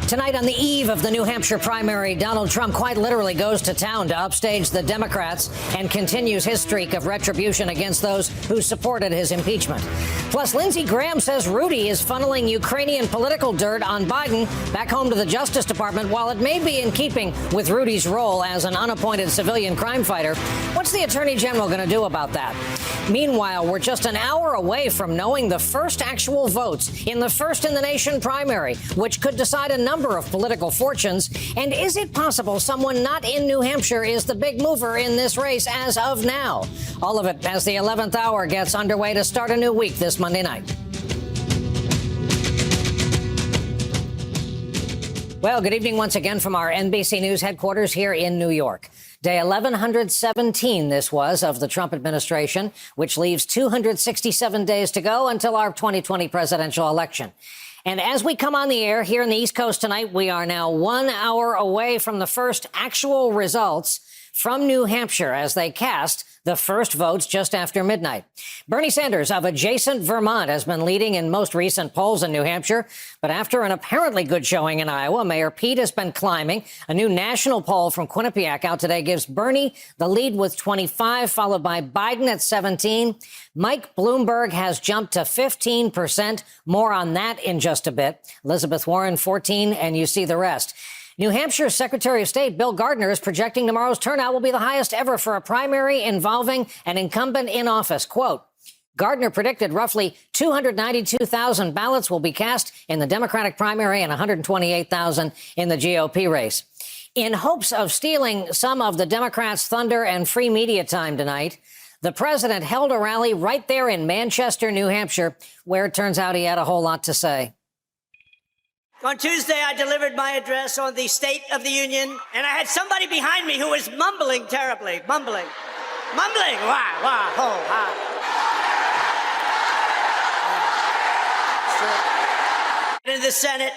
Tonight, on the eve of the New Hampshire primary, Donald Trump quite literally goes to town to upstage the Democrats and continues his streak of retribution against those who supported his impeachment. Plus, Lindsey Graham says Rudy is funneling Ukrainian political dirt on Biden back home to the Justice Department. While it may be in keeping with Rudy's role as an unappointed civilian crime fighter, what's the Attorney General going to do about that? Meanwhile, we're just an hour away from knowing the first actual votes in the first-in-the-nation primary, which could decide a number of political fortunes. And is it possible someone not in New Hampshire is the big mover in this race as of now? All of it as the 11th hour gets underway to start a new week this Monday night. Well, good evening once again from our NBC News headquarters here in New York. Day 1117 this was of the Trump administration, which leaves 267 days to go until our 2020 presidential election. And as we come on the air here in the East Coast tonight, we are now 1 hour away from the first actual results from New Hampshire as they cast the first votes just after midnight. Bernie Sanders of adjacent Vermont has been leading in most recent polls in New Hampshire. But after an apparently good showing in Iowa, Mayor Pete has been climbing. A new national poll from Quinnipiac out today gives Bernie the lead with 25, followed by Biden at 17. Mike Bloomberg has jumped to 15%. More on that in just a bit. Elizabeth Warren, 14, and you see the rest. New Hampshire's Secretary of State Bill Gardner is projecting tomorrow's turnout will be the highest ever for a primary involving an incumbent in office. Quote, Gardner predicted roughly 292,000 ballots will be cast in the Democratic primary and 128,000 in the GOP race. In hopes of stealing some of the Democrats' thunder and free media time tonight, the president held a rally right there in Manchester, New Hampshire, where it turns out he had a whole lot to say. On Tuesday, I delivered my address on the State of the Union, and I had somebody behind me who was mumbling terribly, mumbling, wah, wah, ho, ha. In the Senate,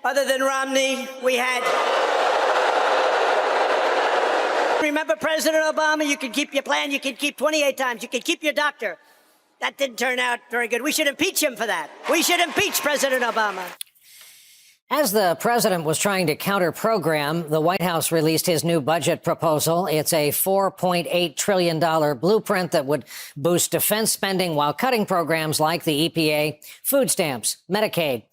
other than Romney, we had... Remember President Obama? You can keep your plan, you can keep 28 times, you can keep your doctor. That didn't turn out very good. We should impeach him for that. We should impeach President Obama. As the president was trying to counter-program, the White House released his new budget proposal. It's a $4.8 trillion blueprint that would boost defense spending while cutting programs like the EPA, food stamps, Medicaid.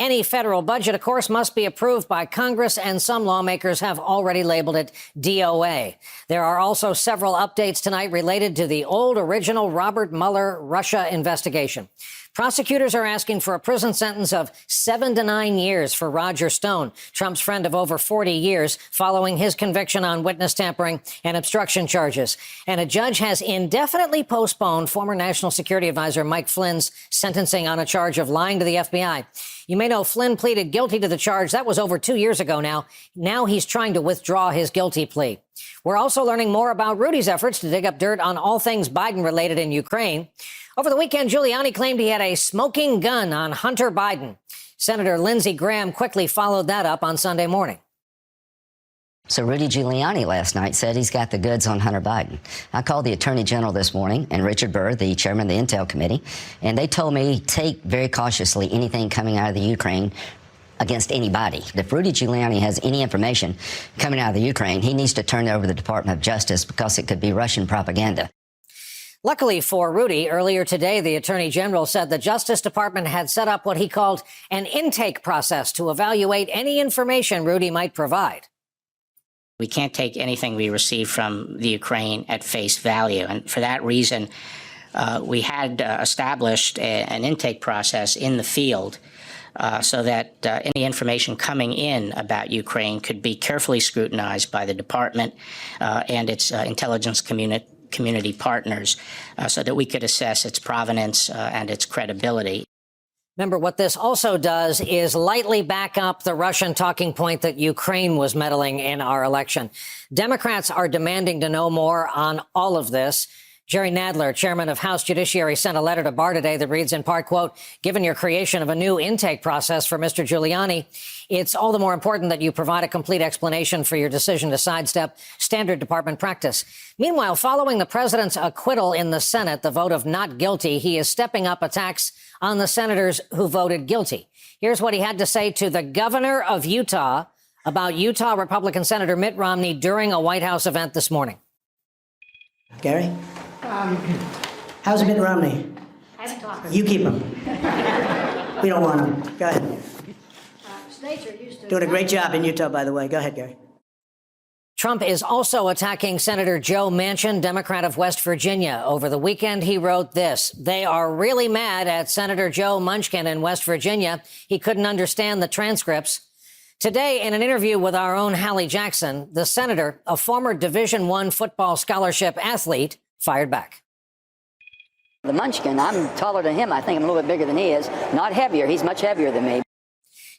Any federal budget, of course, must be approved by Congress, and some lawmakers have already labeled it DOA. There are also several updates tonight related to the old original Robert Mueller Russia investigation. Prosecutors are asking for a prison sentence of 7 to 9 years for Roger Stone, Trump's friend of over 40 years, following his conviction on witness tampering and obstruction charges. And a judge has indefinitely postponed former National Security Advisor Mike Flynn's sentencing on a charge of lying to the FBI. You may know Flynn pleaded guilty to the charge. That was over 2 years ago now. Now he's trying to withdraw his guilty plea. We're also learning more about Rudy's efforts to dig up dirt on all things Biden-related in Ukraine. Over the weekend, Giuliani claimed he had a smoking gun on Hunter Biden. Senator Lindsey Graham quickly followed that up on Sunday morning. So Rudy Giuliani last night said he's got the goods on Hunter Biden. I called the Attorney General this morning and Richard Burr, the chairman of the Intel Committee, and they told me take very cautiously anything coming out of the Ukraine against anybody. If Rudy Giuliani has any information coming out of the Ukraine, he needs to turn it over to the Department of Justice because it could be Russian propaganda. Luckily for Rudy, earlier today, the Attorney General said the Justice Department had set up what he called an intake process to evaluate any information Rudy might provide. We can't take anything we receive from the Ukraine at face value. And for that reason, we had established an intake process in the field so that any information coming in about Ukraine could be carefully scrutinized by the department and its intelligence community partners so that we could assess its provenance and its credibility. Remember, what this also does is lightly back up the Russian talking point that Ukraine was meddling in our election. Democrats are demanding to know more on all of this. Jerry Nadler, chairman of House Judiciary, sent a letter to Barr today that reads in part, quote, given your creation of a new intake process for Mr. Giuliani, it's all the more important that you provide a complete explanation for your decision to sidestep standard department practice. Meanwhile, following the president's acquittal in the Senate, the vote of not guilty, he is stepping up attacks on the senators who voted guilty. Here's what he had to say to the governor of Utah about Utah Republican Senator Mitt Romney during a White House event this morning. Gary? How's Mitt Romney? You keep him. We don't want him. Go ahead. Doing a great job in Utah, by the way. Go ahead, Gary. Trump is also attacking Senator Joe Manchin, Democrat of West Virginia. Over the weekend, he wrote this. They are really mad at Senator Joe Manchin in West Virginia. He couldn't understand the transcripts. Today, in an interview with our own Hallie Jackson, the senator, a former Division I football scholarship athlete, fired back. The Munchkin, I'm taller than him. I think I'm a little bit bigger than he is. Not heavier. He's much heavier than me.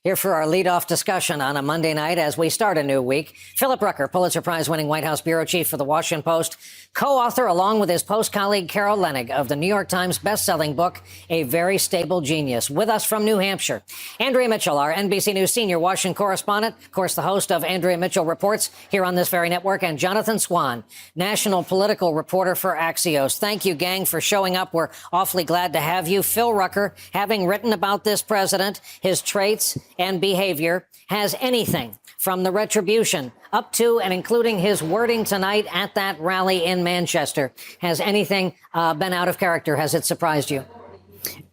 Here for our leadoff discussion on a Monday night as we start a new week, Philip Rucker, Pulitzer Prize-winning White House bureau chief for The Washington Post, co-author along with his Post colleague Carol Leonnig of the New York Times best-selling book, A Very Stable Genius. With us from New Hampshire, Andrea Mitchell, our NBC News senior Washington correspondent, of course, the host of Andrea Mitchell Reports here on this very network, and Jonathan Swan, national political reporter for Axios. Thank you, gang, for showing up. We're awfully glad to have you. Phil Rucker, having written about this president, his traits and behavior, has anything from the retribution up to and including his wording tonight at that rally in Manchester, has anything been out of character? Has it surprised you?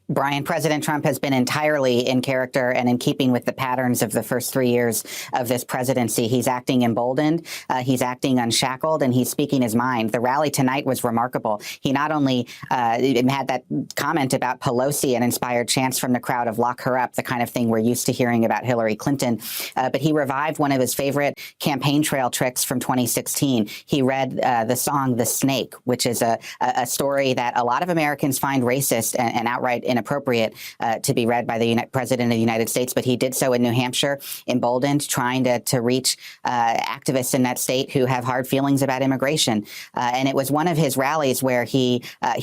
Brian, President Trump has been entirely in character and in keeping with the patterns of the first 3 years of this presidency. He's acting emboldened, he's acting unshackled, and he's speaking his mind. The rally tonight was remarkable. He not only had that comment about Pelosi and inspired chants from the crowd of lock her up, the kind of thing we're used to hearing about Hillary Clinton, but he revived one of his favorite campaign trail tricks from 2016. He read the song The Snake, which is a story that a lot of Americans find racist and outright inappropriate to be read by the President of the United States, but he did so in New Hampshire, emboldened, trying to reach activists in that state who have hard feelings about immigration. And it was one of his rallies where he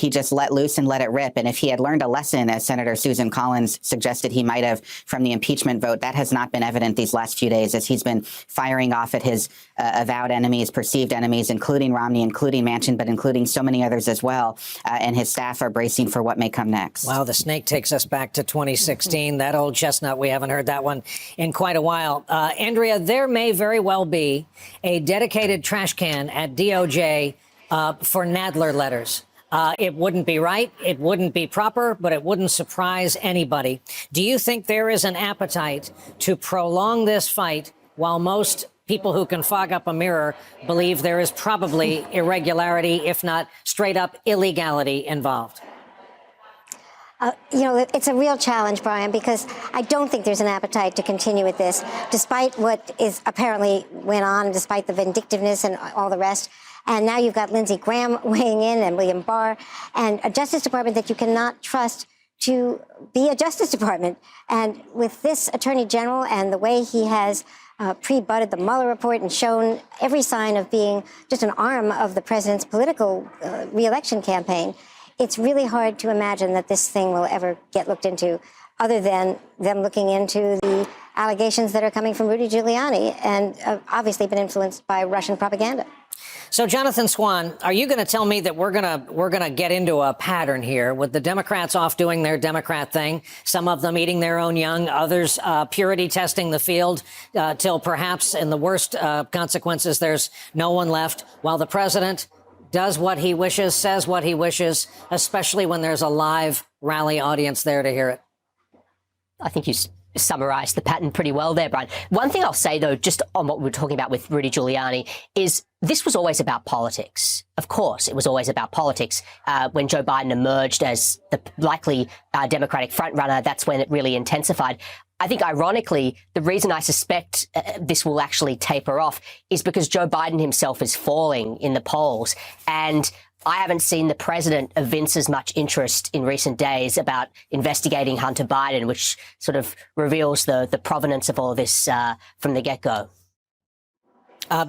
just let loose and let it rip. And if he had learned a lesson, as Senator Susan Collins suggested he might have from the impeachment vote, that has not been evident these last few days as he's been firing off at his avowed enemies, perceived enemies, including Romney, including Manchin, but including so many others as well. And his staff are bracing for what may come next. Wow, the snake takes us back to 2016. That old chestnut, we haven't heard that one in quite a while. Andrea, there may very well be a dedicated trash can at DOJ for Nadler letters. It wouldn't be right, it wouldn't be proper, but it wouldn't surprise anybody. Do you think there is an appetite to prolong this fight while most people who can fog up a mirror believe there is probably irregularity, if not straight up illegality involved? It's a real challenge, Brian, because I don't think there's an appetite to continue with this, despite what is apparently went on, despite the vindictiveness and all the rest. And now you've got Lindsey Graham weighing in and William Barr and a Justice Department that you cannot trust to be a Justice Department. And with this Attorney General and the way he has pre-butted the Mueller report and shown every sign of being just an arm of the president's political re-election campaign, it's really hard to imagine that this thing will ever get looked into, other than them looking into the allegations that are coming from Rudy Giuliani and obviously been influenced by Russian propaganda. So, Jonathan Swan, are you going to tell me that we're gonna get into a pattern here with the Democrats off doing their Democrat thing, some of them eating their own young, others purity testing the field till perhaps in the worst consequences there's no one left, while the president does what he wishes, says what he wishes, especially when there's a live rally audience there to hear it? I think you summarized the pattern pretty well there, Brian. One thing I'll say, though, just on what we were talking about with Rudy Giuliani, is this was always about politics. Of course, it was always about politics. When Joe Biden emerged as the likely Democratic frontrunner, that's when it really intensified. I think, ironically, the reason I suspect this will actually taper off is because Joe Biden himself is falling in the polls. And I haven't seen the president evince as much interest in recent days about investigating Hunter Biden, which sort of reveals the provenance of all this from the get-go.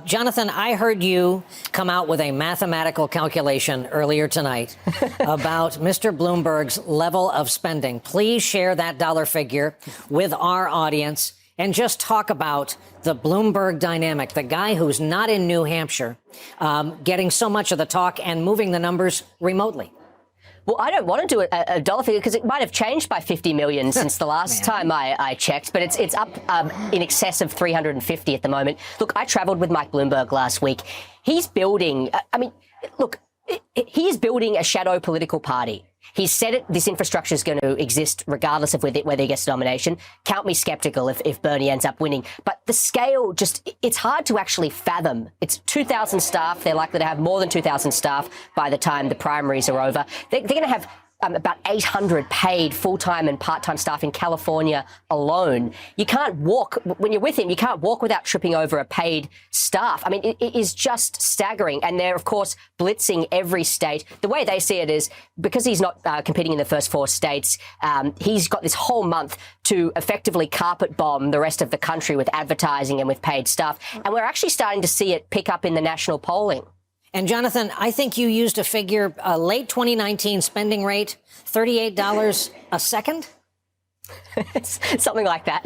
Jonathan, I heard you come out with a mathematical calculation earlier tonight about Mr. Bloomberg's level of spending. Please share that dollar figure with our audience and just talk about the Bloomberg dynamic, the guy who's not in New Hampshire, getting so much of the talk and moving the numbers remotely. Well, I don't want to do a dollar figure because it might have changed by 50 million since the last time I checked, but it's up in excess of 350 at the moment. Look, I travelled with Mike Bloomberg last week. He's building, he is building a shadow political party. He said this infrastructure is going to exist regardless of whether he gets the nomination. Count me skeptical if Bernie ends up winning. But the scale it's hard to actually fathom. It's 2,000 staff. They're likely to have more than 2,000 staff by the time the primaries are over. They're going to have about 800 paid full-time and part-time staff in California alone. You can't walk, when you're with him, you can't walk without tripping over a paid staff. I mean, it is just staggering. And they're, of course, blitzing every state. The way they see it is, because he's not competing in the first 4 states, he's got this whole month to effectively carpet bomb the rest of the country with advertising and with paid staff. And we're actually starting to see it pick up in the national polling. And Jonathan, I think you used a figure, late 2019 spending rate, $38 a second? Something like that.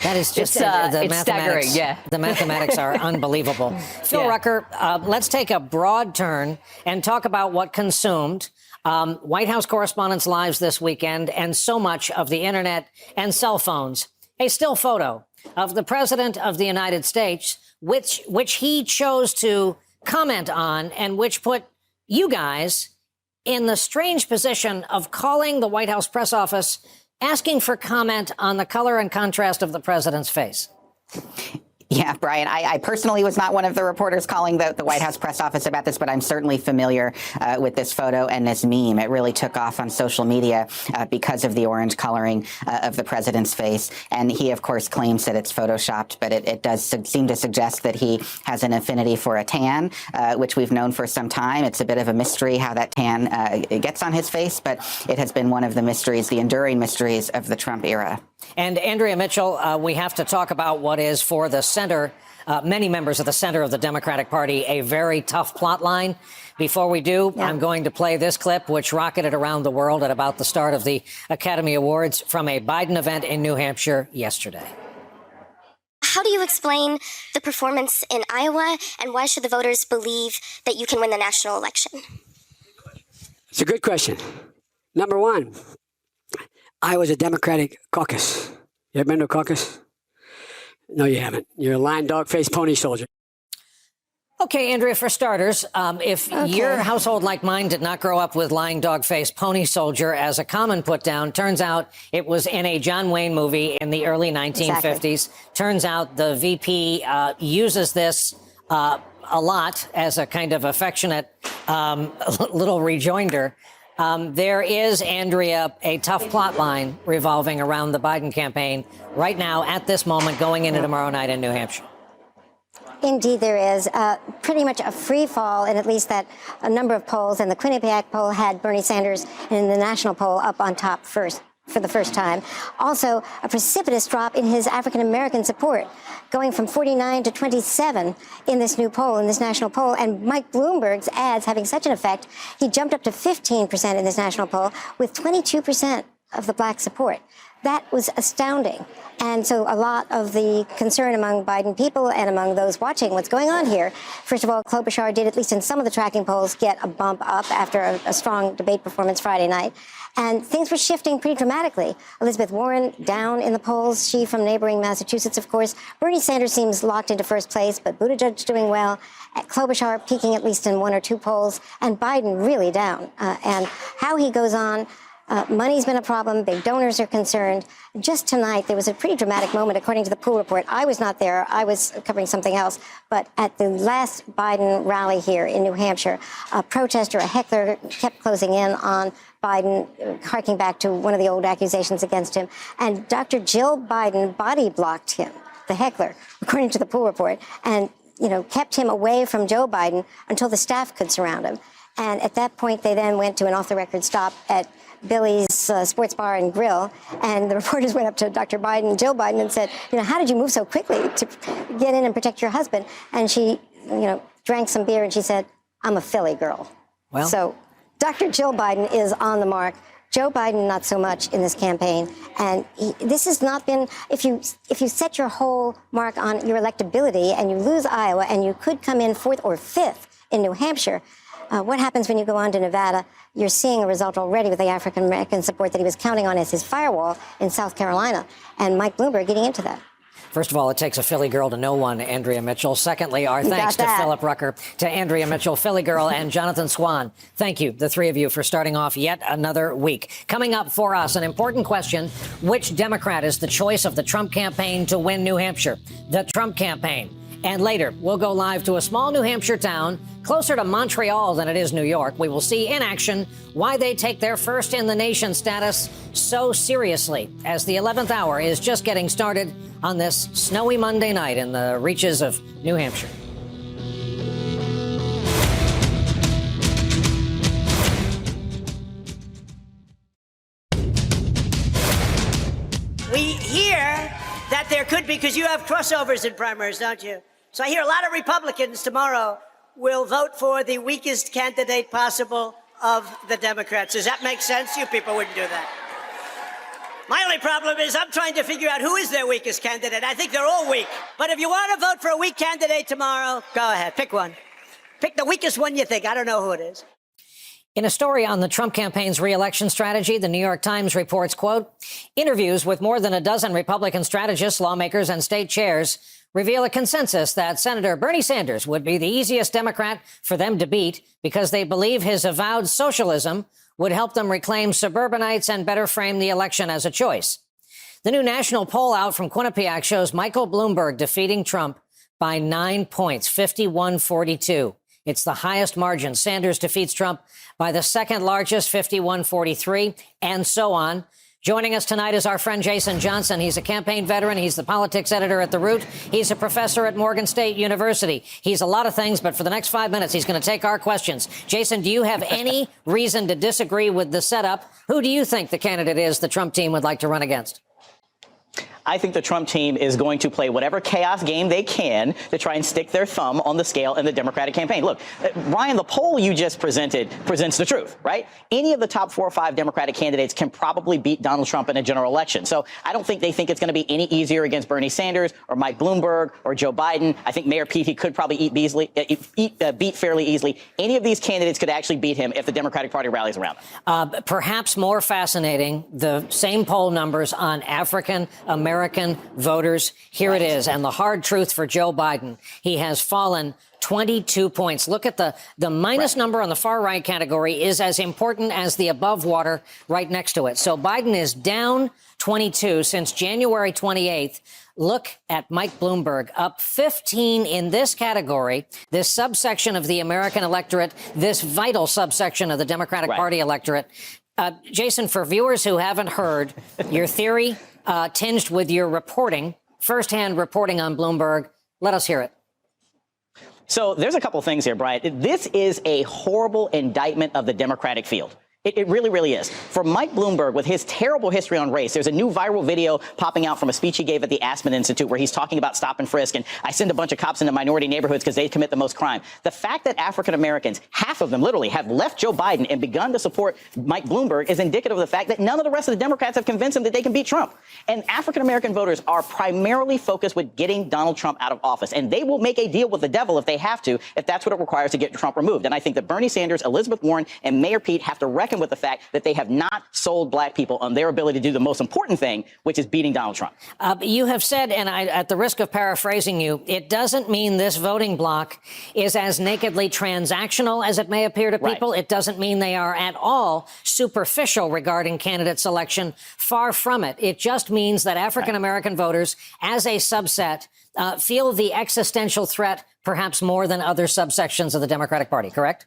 That is just the mathematics. Staggering, yeah. The mathematics are unbelievable. Phil Rucker, let's take a broad turn and talk about what consumed White House correspondents' lives this weekend and so much of the internet and cell phones. A still photo of the President of the United States, which he chose to comment on and which put you guys in the strange position of calling the White House press office, asking for comment on the color and contrast of the president's face. Yeah, Brian, I personally was not one of the reporters calling the White House press office about this, but I'm certainly familiar with this photo and this meme. It really took off on social media because of the orange coloring of the president's face. And he, of course, claims that it's photoshopped, but it does seem to suggest that he has an affinity for a tan, which we've known for some time. It's a bit of a mystery how that tan gets on his face, but it has been one of the mysteries, the enduring mysteries of the Trump era. And Andrea Mitchell, we have to talk about what is for the center, many members of the center of the Democratic Party, a very tough plot line. Before we do, I'm going to play this clip, which rocketed around the world at about the start of the Academy Awards from a Biden event in New Hampshire yesterday. How do you explain the performance in Iowa, and why should the voters believe that you can win the national election? It's a good question. Number one, I was a Democratic caucus. You ever been to a caucus? No, you haven't. You're a lying dog-faced pony soldier. Okay, Andrea, for starters, if your household like mine did not grow up with lying dog-faced pony soldier as a common put-down, turns out it was in a John Wayne movie in the early 1950s. Exactly. Turns out the VP uses this a lot as a kind of affectionate little rejoinder. There is, Andrea, a tough plot line revolving around the Biden campaign right now at this moment going into tomorrow night in New Hampshire. Indeed, there is pretty much a free fall in at least that a number of polls. And the Quinnipiac poll had Bernie Sanders in the national poll up on top first for the first time. Also, a precipitous drop in his African-American support, going from 49 to 27 in this new poll, in this national poll. And Mike Bloomberg's ads having such an effect, he jumped up to 15% in this national poll with 22% of the black support. That was astounding. And so a lot of the concern among Biden people and among those watching what's going on here, first of all, Klobuchar did, at least in some of the tracking polls, get a bump up after a strong debate performance Friday night. And things were shifting pretty dramatically. Elizabeth Warren down in the polls, she from neighboring Massachusetts, of course. Bernie Sanders seems locked into first place, but Buttigieg doing well. Klobuchar peaking at least in 1 or 2 polls, and Biden really down. And how he goes on, money's been a problem. Big donors are concerned. Just tonight, there was a pretty dramatic moment, according to the pool report. I was not there. I was covering something else. But at the last Biden rally here in New Hampshire, a protester, a heckler, kept closing in on Biden, harking back to one of the old accusations against him. And Dr. Jill Biden body blocked him, the heckler, according to the pool report, and kept him away from Joe Biden until the staff could surround him. And at that point, they then went to an off-the-record stop at Billy's sports bar and grill, and the reporters went up to Joe Biden, and said, how did you move so quickly to get in and protect your husband? And she, drank some beer, and she said, I'm a Philly girl. Well, so Dr. Jill Biden is on the mark. Joe Biden, not so much in this campaign. And this has not been, if you set your whole mark on your electability and you lose Iowa and you could come in 4th or 5th in New Hampshire, what happens when you go on to Nevada? You're seeing a result already with the African-American support that he was counting on as his firewall in South Carolina. And Mike Bloomberg getting into that. First of all, it takes a Philly girl to know one, Andrea Mitchell. Secondly, our thanks to Philip Rucker, to Andrea Mitchell, Philly girl, and Jonathan Swan. Thank you, the three of you, for starting off yet another week. Coming up for us, an important question. Which Democrat is the choice of the Trump campaign to win New Hampshire? The Trump campaign. And later, we'll go live to a small New Hampshire town closer to Montreal than it is New York. We will see in action why they take their first in the nation status so seriously, as the 11th hour is just getting started on this snowy Monday night in the reaches of New Hampshire. We hear that there could be, because you have crossovers in primaries, don't you? So I hear a lot of Republicans tomorrow will vote for the weakest candidate possible of the Democrats. Does that make sense? You people wouldn't do that. My only problem is I'm trying to figure out who is their weakest candidate. I think they're all weak. But if you want to vote for a weak candidate tomorrow, go ahead. Pick one. Pick the weakest one you think. I don't know who it is. In a story on the Trump campaign's re-election strategy, the New York Times reports, quote, interviews with more than a dozen Republican strategists, lawmakers, and state chairs reveal a consensus that Senator Bernie Sanders would be the easiest Democrat for them to beat because they believe his avowed socialism would help them reclaim suburbanites and better frame the election as a choice. The new national poll out from Quinnipiac shows Michael Bloomberg defeating Trump by 9 points, 51-42. It's the highest margin. Sanders defeats Trump by the second largest, 51-43, and so on. Joining us tonight is our friend Jason Johnson. He's a campaign veteran. He's the politics editor at The Root. He's a professor at Morgan State University. He's a lot of things, but for the next 5 minutes, he's going to take our questions. Jason, do you have any reason to disagree with the setup? Who do you think the candidate is the Trump team would like to run against? I think the Trump team is going to play whatever chaos game they can to try and stick their thumb on the scale in the Democratic campaign. Look, Ryan, the poll you just presented presents the truth, right? Any of the top 4 or 5 Democratic candidates can probably beat Donald Trump in a general election. So I don't think they think it's going to be any easier against Bernie Sanders or Mike Bloomberg or Joe Biden. I think Mayor Pete, he could probably beat fairly easily. Any of these candidates could actually beat him if the Democratic Party rallies around them. Perhaps more fascinating, the same poll numbers on African American voters. Here it is. And the hard truth for Joe Biden, he has fallen 22 points. Look at the minus number on the far right category is as important as the above water right next to it. So Biden is down 22 since January 28th. Look at Mike Bloomberg, up 15 in this category, this subsection of the American electorate, this vital subsection of the Democratic Party electorate. Jason, for viewers who haven't heard your theory, tinged with your reporting, firsthand reporting on Bloomberg, let us hear it. So there's a couple things here, Brian. This is a horrible indictment of the Democratic field. It really, really is. For Mike Bloomberg, with his terrible history on race, there's a new viral video popping out from a speech he gave at the Aspen Institute where he's talking about stop and frisk. And I send a bunch of cops into minority neighborhoods because they commit the most crime. The fact that African Americans, half of them literally, have left Joe Biden and begun to support Mike Bloomberg is indicative of the fact that none of the rest of the Democrats have convinced him that they can beat Trump. And African American voters are primarily focused with getting Donald Trump out of office. And they will make a deal with the devil if they have to, if that's what it requires to get Trump removed. And I think that Bernie Sanders, Elizabeth Warren, and Mayor Pete have to reckon with the fact that they have not sold black people on their ability to do the most important thing, which is beating Donald Trump. You have said, and at the risk of paraphrasing you, it doesn't mean this voting bloc is as nakedly transactional as it may appear to people. It doesn't mean they are at all superficial regarding candidate selection. Far from it. It just means that African-American voters, as a subset, feel the existential threat perhaps more than other subsections of the Democratic Party, correct?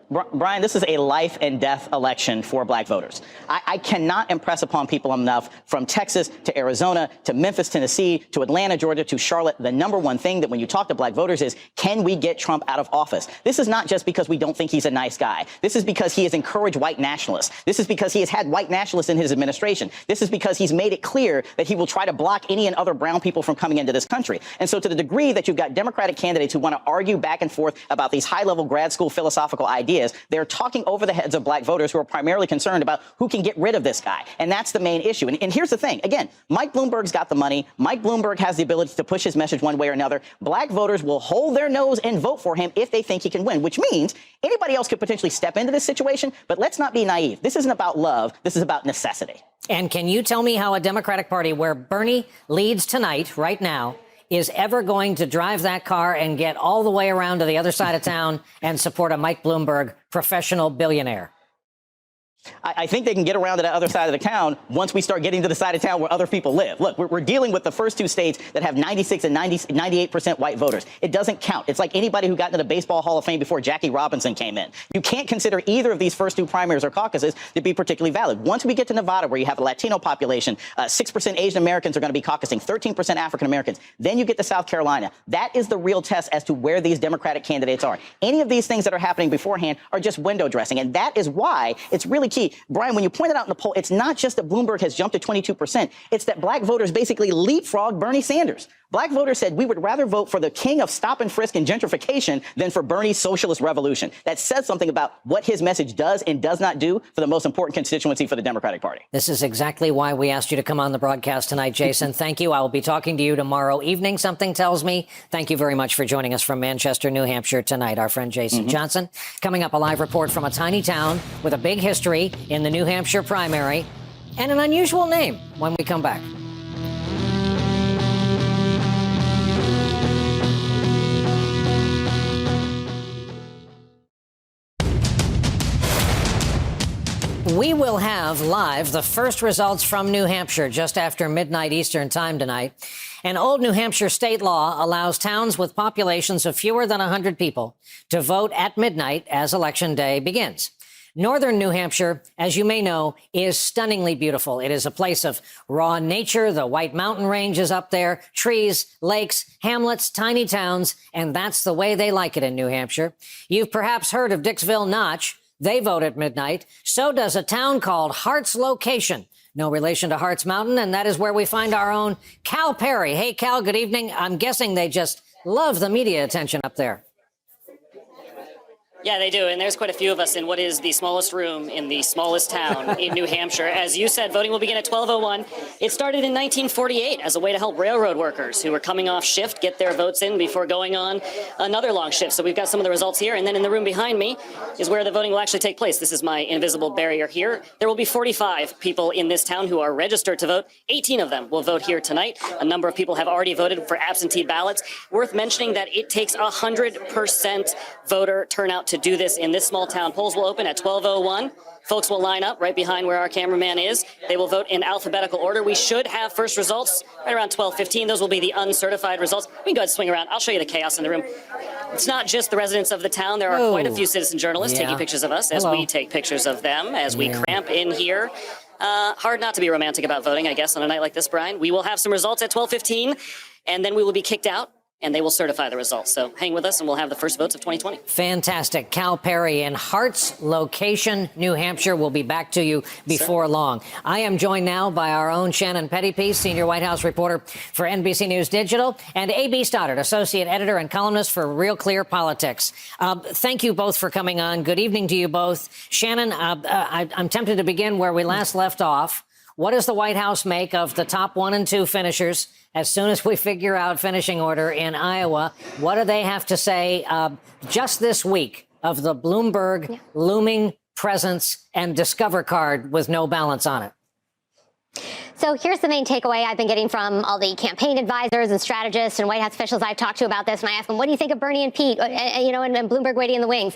Brian, this is a life and death election for black voters. I cannot impress upon people enough, from Texas to Arizona to Memphis, Tennessee, to Atlanta, Georgia, to Charlotte. The number one thing that when you talk to black voters is, can we get Trump out of office? This is not just because we don't think he's a nice guy. This is because he has encouraged white nationalists. This is because he has had white nationalists in his administration. This is because he's made it clear that he will try to block any and other brown people from coming into this country. And so to the degree that you've got Democratic candidates who want to argue back and forth about these high-level grad school philosophical ideas, they're talking over the heads of black voters who are primarily concerned about who can get rid of this guy. And that's the main issue. And here's the thing. Again, Mike Bloomberg's got the money. Mike Bloomberg has the ability to push his message one way or another. Black voters will hold their nose and vote for him if they think he can win, which means anybody else could potentially step into this situation. But let's not be naive. This isn't about love. This is about necessity. And can you tell me how a Democratic Party where Bernie leads tonight, right now, is ever going to drive that car and get all the way around to the other side of town and support a Mike Bloomberg professional billionaire? I think they can get around to the other side of the town once we start getting to the side of town where other people live. Look, we're dealing with the first two states that have 96 and 98% white voters. It doesn't count. It's like anybody who got into the Baseball Hall of Fame before Jackie Robinson came in. You can't consider either of these first two primaries or caucuses to be particularly valid. Once we get to Nevada, where you have a Latino population, 6% Asian Americans are going to be caucusing, 13% African Americans. Then you get to South Carolina. That is the real test as to where these Democratic candidates are. Any of these things that are happening beforehand are just window dressing. And that is why it's really key. Brian, when you pointed out in the poll, it's not just that Bloomberg has jumped to 22%. It's that black voters basically leapfrogged Bernie Sanders. Black voters said we would rather vote for the king of stop and frisk and gentrification than for Bernie's socialist revolution. That says something about what his message does and does not do for the most important constituency for the Democratic Party. This is exactly why we asked you to come on the broadcast tonight, Jason. Thank you. I will be talking to you tomorrow evening, something tells me. Thank you very much for joining us from Manchester, New Hampshire tonight, our friend Jason Johnson. Coming up, a live report from a tiny town with a big history in the New Hampshire primary and an unusual name when we come back. We will have live the first results from New Hampshire just after midnight Eastern time tonight. An old New Hampshire state law allows towns with populations of fewer than 100 people to vote at midnight as Election Day begins. Northern New Hampshire, as you may know, is stunningly beautiful. It is a place of raw nature. The White Mountain Range is up there, trees, lakes, hamlets, tiny towns, and that's the way they like it in New Hampshire. You've perhaps heard of Dixville Notch. They vote at midnight. So does a town called Hart's Location. No relation to Hart's Mountain, and that is where we find our own Cal Perry. Hey, Cal, good evening. I'm guessing they just love the media attention up there. Yeah, they do. And there's quite a few of us in what is the smallest room in the smallest town in New Hampshire. As you said, voting will begin at 12:01. It started in 1948 as a way to help railroad workers who were coming off shift get their votes in before going on another long shift. So we've got some of the results here. And then in the room behind me is where the voting will actually take place. This is my invisible barrier here. There will be 45 people in this town who are registered to vote. 18 of them will vote here tonight. A number of people have already voted for absentee ballots. Worth mentioning that it takes 100% voter turnout to do this in this small town. Polls will open at 12:01. Folks will line up right behind where our cameraman is. They will vote in alphabetical order. We should have first results right around 12:15. Those will be the uncertified results. We can go ahead and swing around. I'll show you the chaos in the room. It's not just the residents of the town. There are quite a few citizen journalists taking pictures of us as we take pictures of them, as we cramp in here. Hard not to be romantic about voting, I guess, on a night like this, Brian. We will have some results at 12:15, and then we will be kicked out, and they will certify the results. So hang with us, and we'll have the first votes of 2020. Fantastic. Cal Perry in Hart's Location, New Hampshire. We'll be back to you before long. I am joined now by our own Shannon Pettypiece, senior White House reporter for NBC News Digital, and A.B. Stoddard, associate editor and columnist for Real Clear Politics. Thank you both for coming on. Good evening to you both. Shannon, I'm tempted to begin where we last left off. What does the White House make of the top 1 and 2 finishers? As soon as we figure out finishing order in Iowa, what do they have to say just this week of the Bloomberg looming presence and Discover card with no balance on it? So here's the main takeaway I've been getting from all the campaign advisors and strategists and White House officials I've talked to about this. And I ask them, what do you think of Bernie and Pete, and Bloomberg waiting in the wings?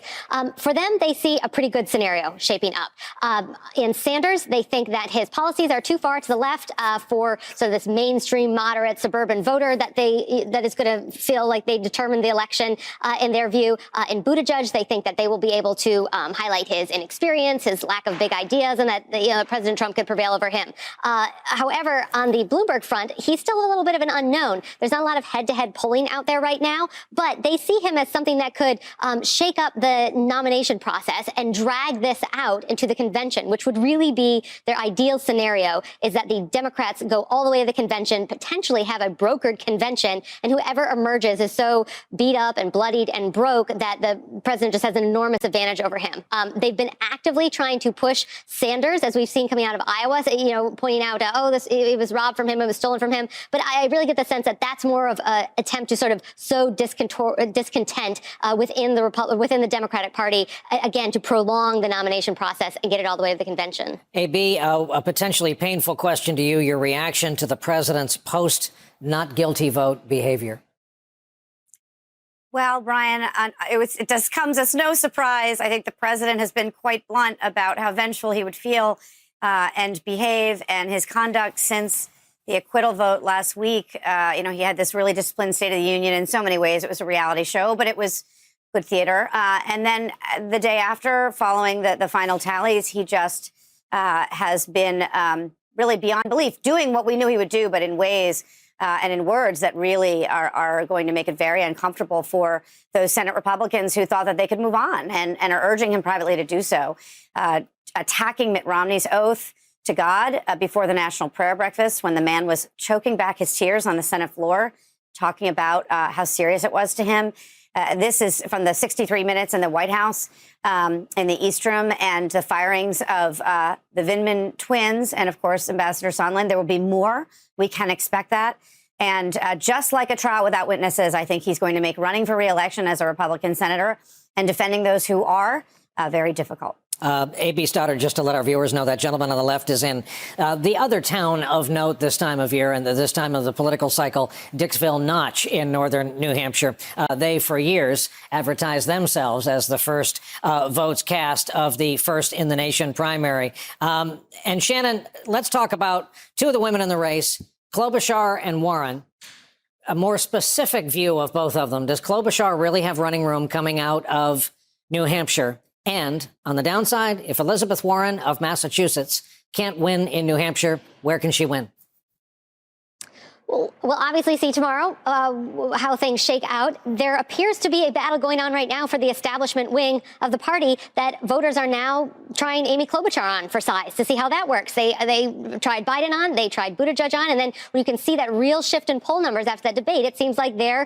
For them, they see a pretty good scenario shaping up. In Sanders, they think that his policies are too far to the left for this mainstream, moderate, suburban voter that is going to feel like they determined the election in their view. In Buttigieg, they think that they will be able to highlight his inexperience, his lack of big ideas, and that President Trump could prevail over him. However, on the Bloomberg front, he's still a little bit of an unknown. There's not a lot of head-to-head polling out there right now, but they see him as something that could shake up the nomination process and drag this out into the convention, which would really be their ideal scenario, is that the Democrats go all the way to the convention, potentially have a brokered convention, and whoever emerges is so beat up and bloodied and broke that the president just has an enormous advantage over him. They've been actively trying to push Sanders, as we've seen coming out of Iowa, pointing out, it was robbed from him, it was stolen from him. But I really get the sense that that's more of an attempt to sort of sow discontent within the Democratic Party, again, to prolong the nomination process and get it all the way to the convention. AB, a potentially painful question to you, your reaction to the president's post-not guilty vote behavior. Well, Brian, it just comes as no surprise. I think the president has been quite blunt about how vengeful he would feel and behave, and his conduct since the acquittal vote last week. He had this really disciplined State of the Union in so many ways. It was a reality show, but it was good theater. And then the day after, following the final tallies, he just has been really beyond belief, doing what we knew he would do, but in ways and in words that really are going to make it very uncomfortable for those Senate Republicans who thought that they could move on and are urging him privately to do so. Attacking Mitt Romney's oath to God before the National Prayer Breakfast, when the man was choking back his tears on the Senate floor, talking about how serious it was to him. This is from the 63 Minutes in the White House in the East Room, and the firings of the Vindman twins and, of course, Ambassador Sondland. There will be more. We can expect that. And just like a trial without witnesses, I think he's going to make running for re-election as a Republican senator and defending those who are very difficult. A.B. Stoddard, just to let our viewers know, that gentleman on the left is in the other town of note this time of year and this time of the political cycle, Dixville Notch in northern New Hampshire. They, for years, advertised themselves as the first votes cast of the first in the nation primary. And Shannon, let's talk about two of the women in the race, Klobuchar and Warren. A more specific view of both of them. Does Klobuchar really have running room coming out of New Hampshire? And on the downside, if Elizabeth Warren of Massachusetts can't win in New Hampshire, where can she win? We'll obviously see tomorrow how things shake out. There appears to be a battle going on right now for the establishment wing of the party that voters are now trying Amy Klobuchar on for size to see how that works. They tried Biden on, they tried Buttigieg on, and then when you can see that real shift in poll numbers after that debate, it seems like they're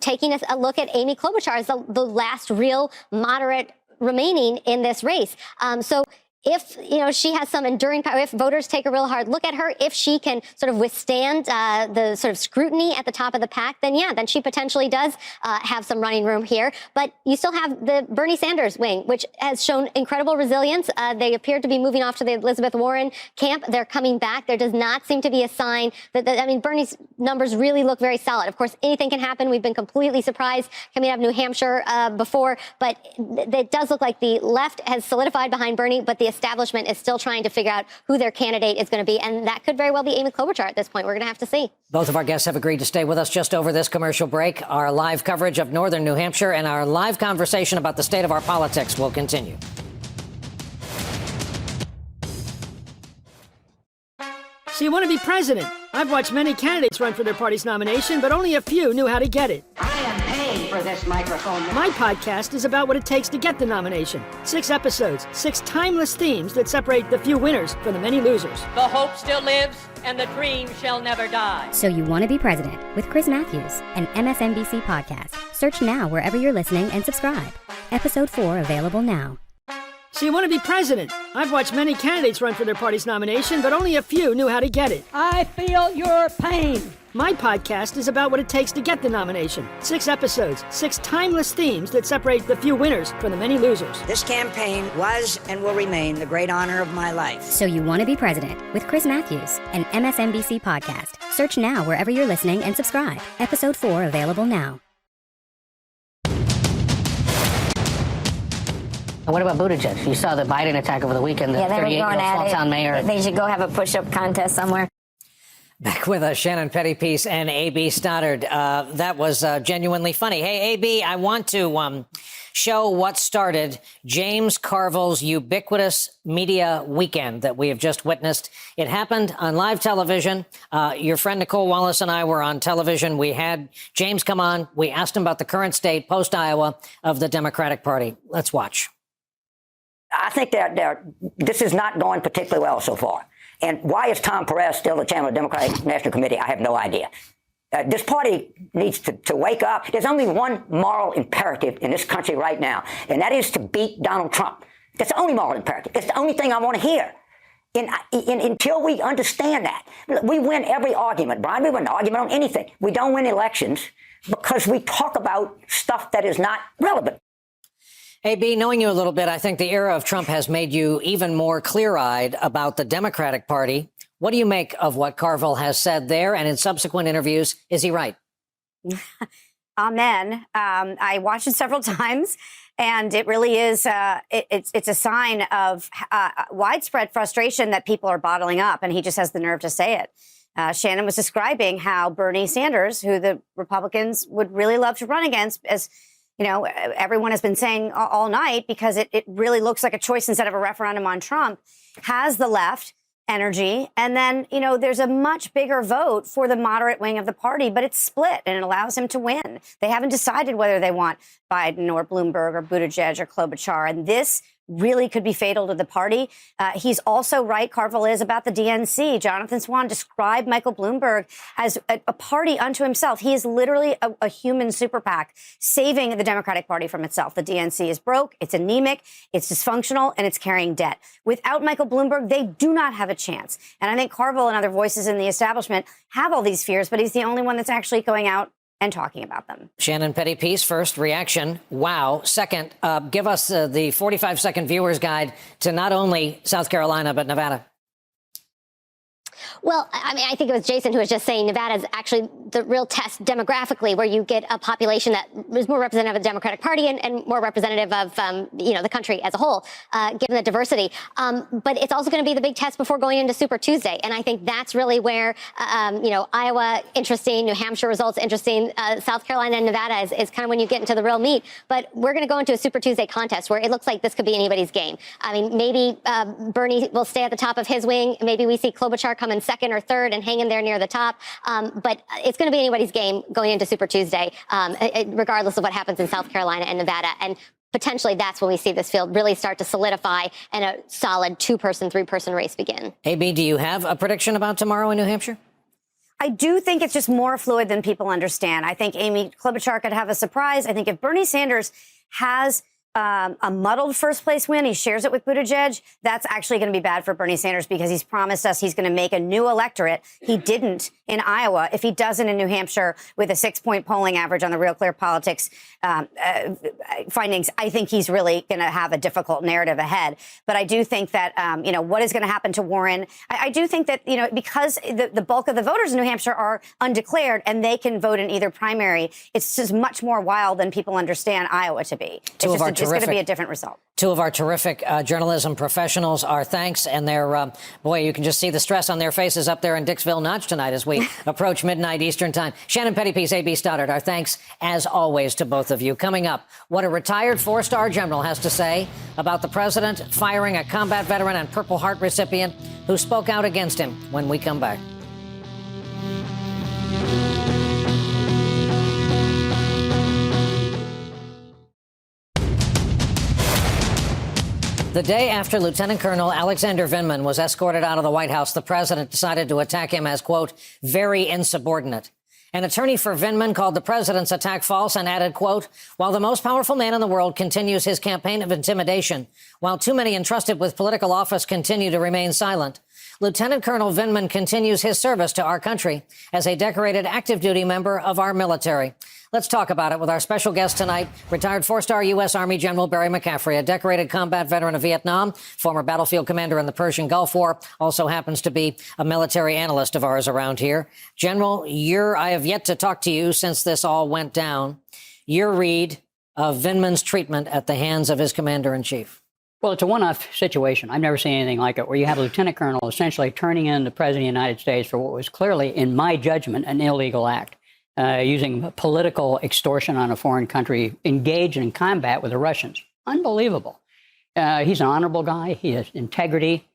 taking a look at Amy Klobuchar as the last real moderate remaining in this race. So if, she has some enduring power, if voters take a real hard look at her, if she can sort of withstand the sort of scrutiny at the top of the pack, then she potentially does have some running room here. But you still have the Bernie Sanders wing, which has shown incredible resilience. They appear to be moving off to the Elizabeth Warren camp. They're coming back. There does not seem to be a sign that Bernie's numbers really look very solid. Of course, anything can happen. We've been completely surprised coming out of New Hampshire before, but it does look like the left has solidified behind Bernie, but the establishment is still trying to figure out who their candidate is going to be, and that could very well be Amy Klobuchar at this point. We're going to have to see. Both of our guests have agreed to stay with us just over this commercial break. Our live coverage of northern New Hampshire and our live conversation about the state of our politics will continue. So you want to be president? I've watched many candidates run for their party's nomination, but only a few knew how to get it. I am paying for this microphone. My podcast is about what it takes to get the nomination. 6 episodes, 6 timeless themes that separate the few winners from the many losers. The hope still lives, and the dream shall never die. So You Want to Be President with Chris Matthews, an MSNBC podcast. Search now wherever you're listening and subscribe. Episode 4 available now. So you want to be president? I've watched many candidates run for their party's nomination, but only a few knew how to get it. I feel your pain. My podcast is about what it takes to get the nomination. 6 episodes, 6 timeless themes that separate the few winners from the many losers. This campaign was and will remain the great honor of my life. So You Want to Be President with Chris Matthews, an MSNBC podcast. Search now wherever you're listening and subscribe. Episode 4 available now. What about Buttigieg? You saw the Biden attack over the weekend, the 38-year-old small-town mayor. They should go have a push-up contest somewhere. Back with us, Shannon Pettypiece and A.B. Stoddard. That was genuinely funny. Hey, A.B., I want to show what started James Carville's ubiquitous media weekend that we have just witnessed. It happened on live television. Your friend Nicole Wallace and I were on television. We had James come on. We asked him about the current state post-Iowa of the Democratic Party. Let's watch. I think that this is not going particularly well so far. And why is Tom Perez still the chairman of the Democratic National Committee? I have no idea. This party needs to wake up. There's only one moral imperative in this country right now, and that is to beat Donald Trump. That's the only moral imperative. It's the only thing I want to hear. Until we understand that. We win every argument, Brian. We win an argument on anything. We don't win elections because we talk about stuff that is not relevant. A.B., knowing you a little bit, I think the era of Trump has made you even more clear-eyed about the Democratic Party. What do you make of what Carville has said there and in subsequent interviews? Is he right? Amen. I watched it several times, and it really is, it's a sign of widespread frustration that people are bottling up, and he just has the nerve to say it. Shannon was describing how Bernie Sanders, who the Republicans would really love to run against, as you know, everyone has been saying all night, because it really looks like a choice instead of a referendum on Trump, has the left energy. And then, you know, there's a much bigger vote for the moderate wing of the party, but it's split and it allows him to win. They haven't decided whether they want Biden or Bloomberg or Buttigieg or Klobuchar. And this really could be fatal to the party. He's also right, Carville is, about the DNC. Jonathan Swan described Michael Bloomberg as a party unto himself. He is literally a human super PAC saving the Democratic Party from itself. The DNC is broke, it's anemic, it's dysfunctional, and it's carrying debt. Without Michael Bloomberg, they do not have a chance. And I think Carville and other voices in the establishment have all these fears, but he's the only one that's actually going out and talking about them. Shannon Pettypiece, first reaction, wow. Second, give us the 45-second viewer's guide to not only South Carolina, but Nevada. Well, I mean, I think it was Jason who was just saying Nevada is actually the real test demographically, where you get a population that is more representative of the Democratic Party and more representative of, the country as a whole, given the diversity. But it's also going to be the big test before going into Super Tuesday. And I think that's really where, Iowa, interesting, New Hampshire results, interesting, South Carolina and Nevada is kind of when you get into the real meat. But we're going to go into a Super Tuesday contest where it looks like this could be anybody's game. I mean, maybe Bernie will stay at the top of his wing. Maybe we see Klobuchar come in second or third and hang in there near the top. But it's going to be anybody's game going into Super Tuesday, regardless of what happens in South Carolina and Nevada. And potentially that's when we see this field really start to solidify and a solid 2-person, 3-person race begin. AB, do you have a prediction about tomorrow in New Hampshire? I do think it's just more fluid than people understand. I think Amy Klobuchar could have a surprise. I think if Bernie Sanders has a muddled first place win, he shares it with Buttigieg, that's actually going to be bad for Bernie Sanders, because he's promised us he's going to make a new electorate. He didn't in Iowa. If he doesn't in New Hampshire with a 6-point polling average on the Real Clear Politics findings, I think he's really going to have a difficult narrative ahead. But I do think that, what is going to happen to Warren? I do think that, because the bulk of the voters in New Hampshire are undeclared and they can vote in either primary, it's just much more wild than people understand Iowa to be. It's going to be a different result. Two of our terrific journalism professionals, our thanks, and their, you can just see the stress on their faces up there in Dixville Notch tonight as we approach midnight Eastern time. Shannon Pettypiece, A.B. Stoddard, our thanks, as always, to both of you. Coming up, what a retired 4-star general has to say about the president firing a combat veteran and Purple Heart recipient who spoke out against him when we come back. The day after Lieutenant Colonel Alexander Vindman was escorted out of the White House, the president decided to attack him as, quote, very insubordinate. An attorney for Vindman called the president's attack false and added, quote, while the most powerful man in the world continues his campaign of intimidation, while too many entrusted with political office continue to remain silent, Lieutenant Colonel Vindman continues his service to our country as a decorated active duty member of our military. Let's talk about it with our special guest tonight, retired four-star U.S. Army General Barry McCaffrey, a decorated combat veteran of Vietnam, former battlefield commander in the Persian Gulf War, also happens to be a military analyst of ours around here. General, I have yet to talk to you since this all went down. Your read of Vindman's treatment at the hands of his commander-in-chief. Well, it's a one-off situation. I've never seen anything like it, where you have a lieutenant colonel essentially turning in the president of the United States for what was clearly, in my judgment, an illegal act. Using political extortion on a foreign country, engaged in combat with the Russians. Unbelievable. He's an honorable guy. He has integrity.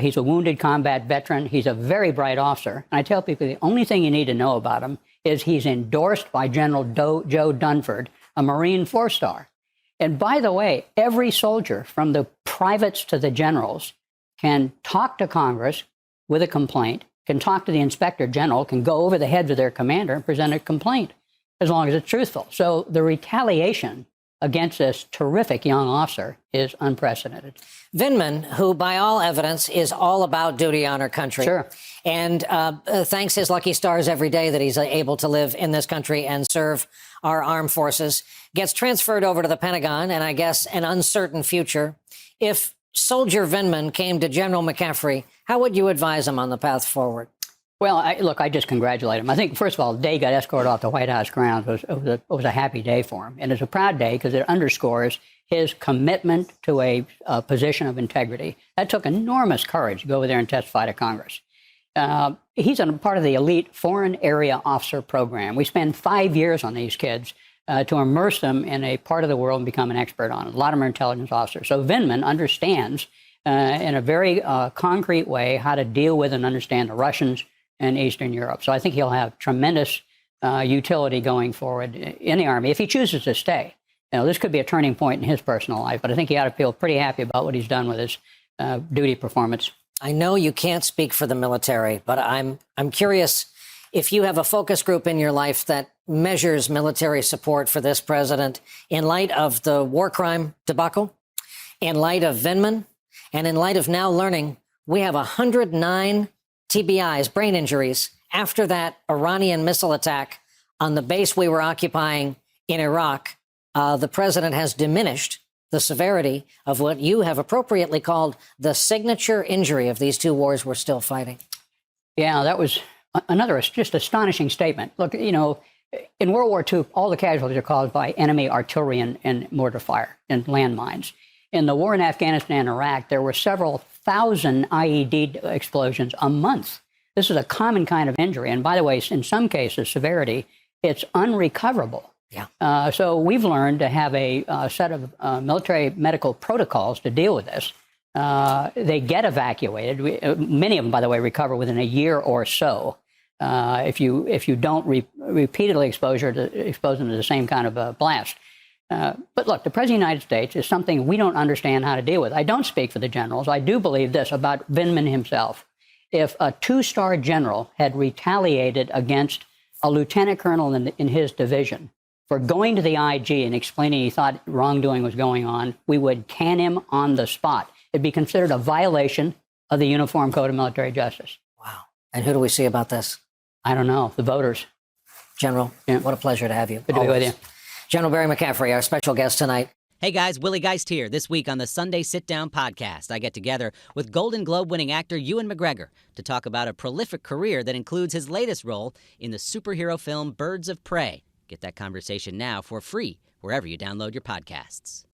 He's a wounded combat veteran. He's a very bright officer. And I tell people the only thing you need to know about him is he's endorsed by General Joe Dunford, a Marine four-star. And by the way, every soldier, from the privates to the generals, can talk to Congress with a complaint, can talk to the inspector general, can go over the heads of their commander and present a complaint, as long as it's truthful. So the retaliation against this terrific young officer is unprecedented. Vindman, who by all evidence is all about duty, honor, country. Sure. And thanks his lucky stars every day that he's able to live in this country and serve our armed forces, gets transferred over to the Pentagon and I guess an uncertain future. If Soldier Vindman came to General McCaffrey, how would you advise him on the path forward? Well, I just congratulate him. I think, first of all, the day he got escorted off the White House grounds was a happy day for him. And it's a proud day because it underscores his commitment to a position of integrity. That took enormous courage to go over there and testify to Congress. He's a part of the elite Foreign Area Officer Program. We spend 5 years on these kids to immerse them in a part of the world and become an expert on it. A lot of them are intelligence officers. So Vindman understands in a very concrete way how to deal with and understand the Russians and Eastern Europe. So I think he'll have tremendous utility going forward in the Army if he chooses to stay. You know, this could be a turning point in his personal life, but I think he ought to feel pretty happy about what he's done with his duty performance. I know you can't speak for the military, but I'm curious if you have a focus group in your life that measures military support for this president in light of the war crime debacle, in light of Vindman, and in light of now learning we have 109 TBIs, brain injuries, after that Iranian missile attack on the base we were occupying in Iraq. The president has diminished the severity of what you have appropriately called the signature injury of these two wars we're still fighting. Yeah, that was another just astonishing statement. Look, you know, in World War II, all the casualties are caused by enemy artillery and mortar fire and landmines. In the war in Afghanistan and Iraq, there were several thousand IED explosions a month. This is a common kind of injury. And by the way, in some cases, severity, it's unrecoverable. Yeah. So we've learned to have a set of military medical protocols to deal with this. They get evacuated. Many of them, by the way, recover within a year or so. If you don't repeatedly expose them to the same kind of blast. But look, the President of the United States is something we don't understand how to deal with. I don't speak for the generals. I do believe this about Vindman himself. If a two-star general had retaliated against a lieutenant colonel in his division for going to the IG and explaining he thought wrongdoing was going on, we would can him on the spot. It'd be considered a violation of the Uniform Code of Military Justice. Wow. And who do we see about this? I don't know. The voters. General, what a pleasure to have you. Good to be with you. General Barry McCaffrey, our special guest tonight. Hey guys, Willie Geist here. This week on the Sunday Sit Down podcast, I get together with Golden Globe-winning actor Ewan McGregor to talk about a prolific career that includes his latest role in the superhero film Birds of Prey. Get that conversation now for free wherever you download your podcasts.